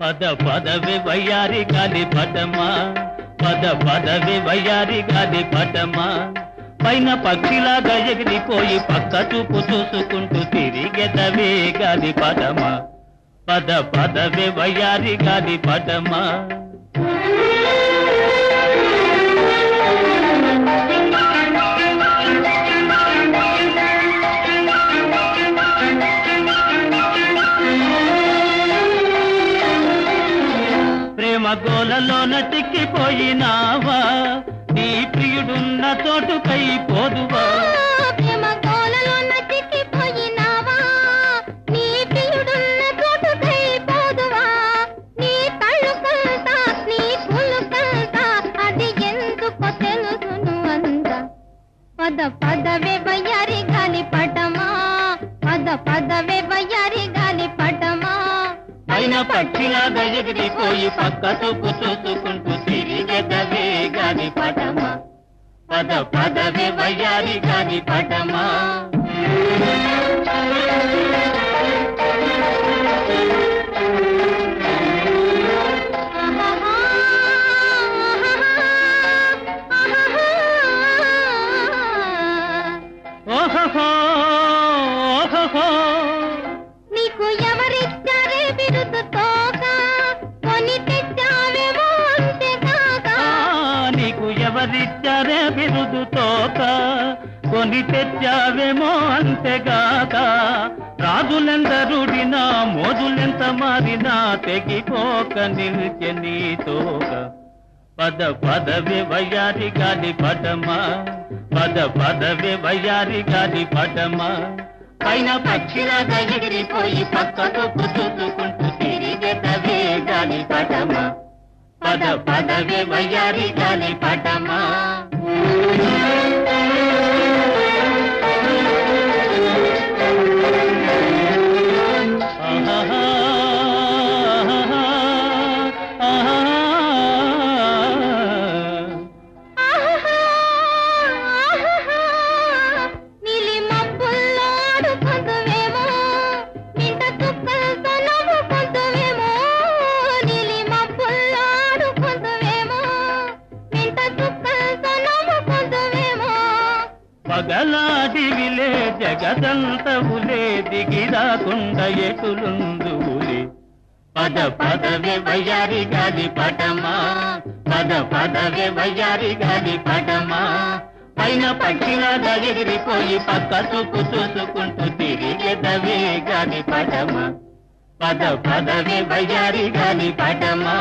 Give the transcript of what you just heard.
పద పదవి వయ్యారి గాలి పటమా, పద పదవి వయ్యారి గాలి పటమా, పైన పక్షిలాగా ఎగిరిపోయి పక్క చూపు చూసుకుంటూ తిరిగెదవే గాలి పటమా, పద పదవి వయ్యారి గాలి పటమా. ప్రేమ గోలలోన చిక్కిపోయినావా, నీ ప్రియుడున్న చోటుకై పోదువా. ప్రేమ గోలలోన చిక్కిపోయినావా, నీ ప్రియుడున్న చోటుకై పోదువా. నీ కళ్ళు కల్తా, నీ పూలు కల్తా, అది ఎందుకో తెలుసును అంత. పద పదవే వయ్యారి గాలి పటమా, పద పదవే వయ్యారి గాలి పటమా, పైన పక్షిలాగా ఎగిరిపోయి పక్క చూపు చూసుకుంటూ తిరిగెదవే గాలి పటమా, పద పదవే వయ్యారి గాలి పటమా. ఓహో ఓహో నీకు ఎవరిచ్చారే బిరుదు తోక, కొని తెచ్చావేమో అంతేకాక. నీకు ఎవరిచ్చారే బిరుదు తోక, కొని తెచ్చావేమో అంతేగాక. రాజులెందరుడినా మోజులెంత మారినా తెగిపోక నిలిచె నీ తోక. పద పదవి వయ్యారి గాలి పటమా, పద పదవి వయ్యారి గాలి పటమా, పైన పక్షిలాగా ఎగిరిపోయి పక్క చూపు చూసుకుంటూ తిరిగెదవే గాలి పటమా, పద పదవి వయ్యారి గాలి పటమా. పగలాడివిలే జగదంతవులే దిగిరాకుండ ఎటులుందువులే. పద పదవే వయ్యారి గాలి పటమా, పద పదవే వయ్యారి గాలి పటమా, పైన పక్షిలాగా ఎగిరిపోయి పక్క చూపు చూసుకుంటూ తిరిగెదవే గాలి పటమా, పద పదవే వయ్యారి గాలి పటమా.